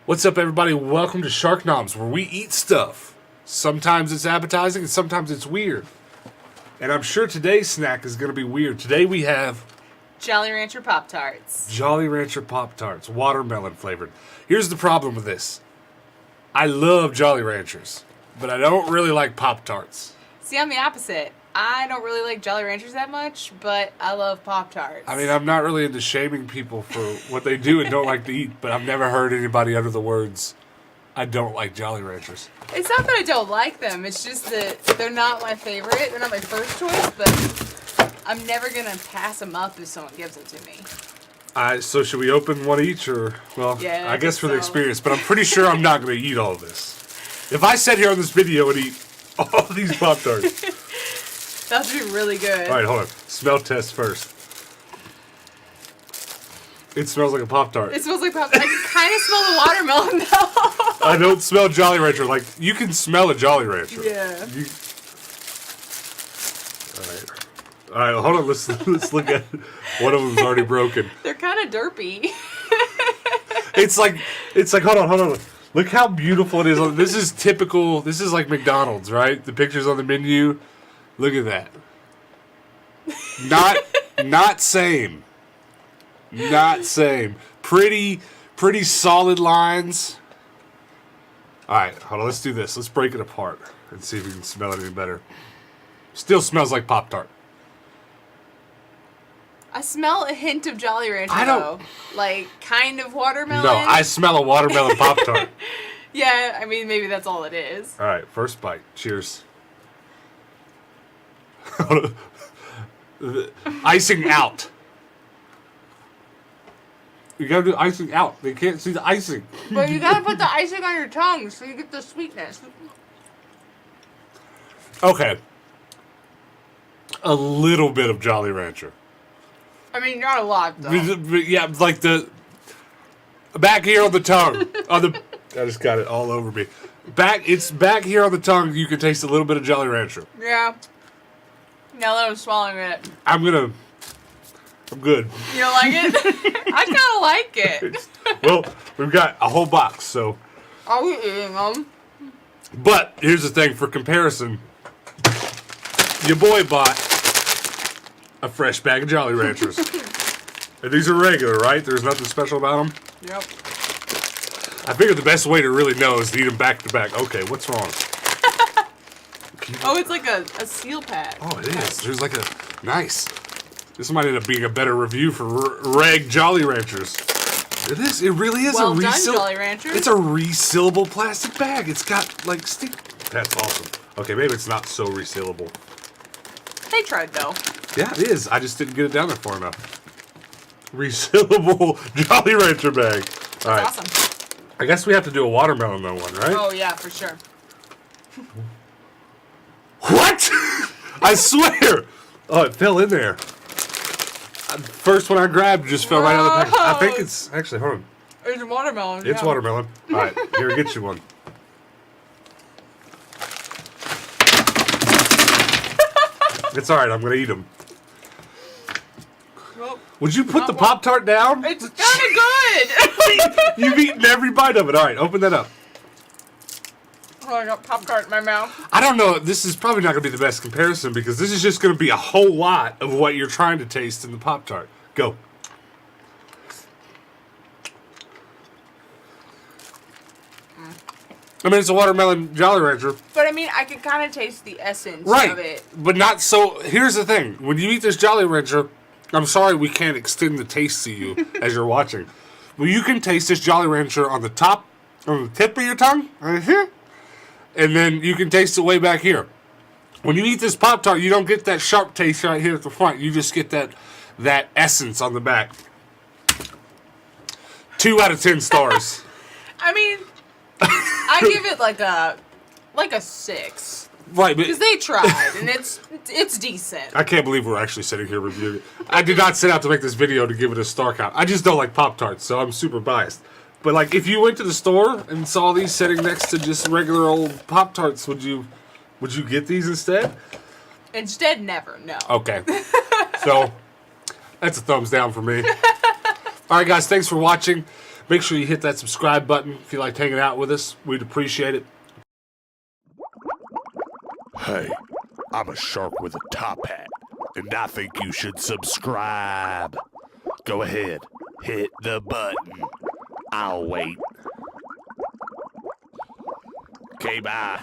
What's up, everybody? Welcome to SHARKNOMS, where we eat stuff. Sometimes it's appetizing and sometimes it's weird. And I'm sure today's snack is going to be weird. Today we have Jolly Rancher Poptarts. Jolly Rancher Poptarts, watermelon flavored. Here's the problem with this. I love Jolly Ranchers, but I don't really like Poptarts. See, I'm the opposite. I don't really like Jolly Ranchers that much, but I love Poptarts. I mean, I'm not really into shaming people for what they do and don't like to eat, but I've never heard anybody utter the words, I don't like Jolly Ranchers. It's not that I don't like them. It's just that they're not my favorite. They're not my first choice, but I'm never going to pass them up if someone gives it to me. So should we open one each, or, well, Yeah, I guess for the so. experience, but I'm pretty sure I'm not going to eat all of this. If I sat here on this video and eat all these Pop-Tarts. That would be really good. All right, hold on. Smell test first. It smells like a Pop-Tart. It smells like Pop-Tarts. I can kind of smell the watermelon, though. I don't smell Jolly Rancher. Like, you can smell a Jolly Rancher. Yeah. All right, hold on. Let's look at it. One of them's already broken. They're kind of derpy. It's like, hold on. Look how beautiful it is. This is typical. This is like McDonald's, right? The pictures on the menu. Look at that. Not same. Not same. Pretty solid lines. All right, hold on. Let's do this. Let's break it apart and see if we can smell it any better. Still smells like Pop-Tart. I smell a hint of Jolly Rancher, I don't- though. Like, kind of watermelon. No, I smell a watermelon Pop-Tart. Yeah, I mean, maybe that's all it is. All right, first bite. Cheers. Icing out. You gotta do icing out. They can't see the icing. But you gotta put the icing on your tongue so you get the sweetness. Okay. A little bit of Jolly Rancher. I mean, not a lot, though. Yeah, like the back here on the tongue. I just got it all over me. It's back here on the tongue. You can taste a little bit of Jolly Rancher. Yeah. Now that I'm swallowing it. I'm good. You don't like it? I kind of like it. Well, we've got a whole box, so. Are we eating them? But here's the thing, for comparison, your boy bought a fresh bag of Jolly Ranchers. And these are regular, right? There's nothing special about them? Yep. I figured the best way to really know is to eat them back to back. Okay, what's wrong? Oh, it's like a seal pack. Oh, it is. There's like a... Nice. This might end up being a better review for reg Jolly Ranchers. It is. It really is Well a done, Jolly Ranchers. It's a resealable plastic bag. It's got, like, stick... That's awesome. Okay, maybe it's not so resealable. They tried, though. Yeah, it is. I just didn't get it down there far enough. Resealable Jolly Rancher bag. All right. Awesome. I guess we have to do a watermelon though one, right? Oh, yeah, for sure. What? I swear. Oh, it fell in there. First one I grabbed just fell right out of the package. I think it's... Actually, hold on. It's watermelon. It's yeah. watermelon. All right, here, get you one. It's all right. I'm going to eat them. Well, Would you put the Pop-Tart down? it's kind of good. You've eaten every bite of it. All right, open that up. Oh, I got Pop-Tart in my mouth. I don't know. This is probably not going to be the best comparison because this is just going to be a whole lot of what you're trying to taste in the Pop-Tart. Go. I mean, it's a watermelon Jolly Rancher. But, I mean, I can kind of taste the essence Right. of it. But not so... Here's the thing. When you eat this Jolly Rancher... I'm sorry we can't extend the taste to you as you're watching. Well, you can taste this Jolly Rancher on the top... On the tip of your tongue. Right here. And then you can taste it way back here. When you eat this Pop-Tart, you don't get that sharp taste right here at the front. You just get that essence on the back. 2 out of 10 stars. I mean, I give it like a 6. Right, but Because they tried, and it's decent. I can't believe we're actually sitting here reviewing it. I did not set out to make this video to give it a star count. I just don't like Pop-Tarts, so I'm super biased. But, like, if you went to the store and saw these sitting next to just regular old Pop-Tarts, would you get these instead? Instead, never, no. Okay. So, that's a thumbs down for me. All right, guys, thanks for watching. Make sure you hit that subscribe button if you liked hanging out with us. We'd appreciate it. Hey, I'm a shark with a top hat, and I think you should subscribe. Go ahead, hit the button. I'll wait. Okay, bye.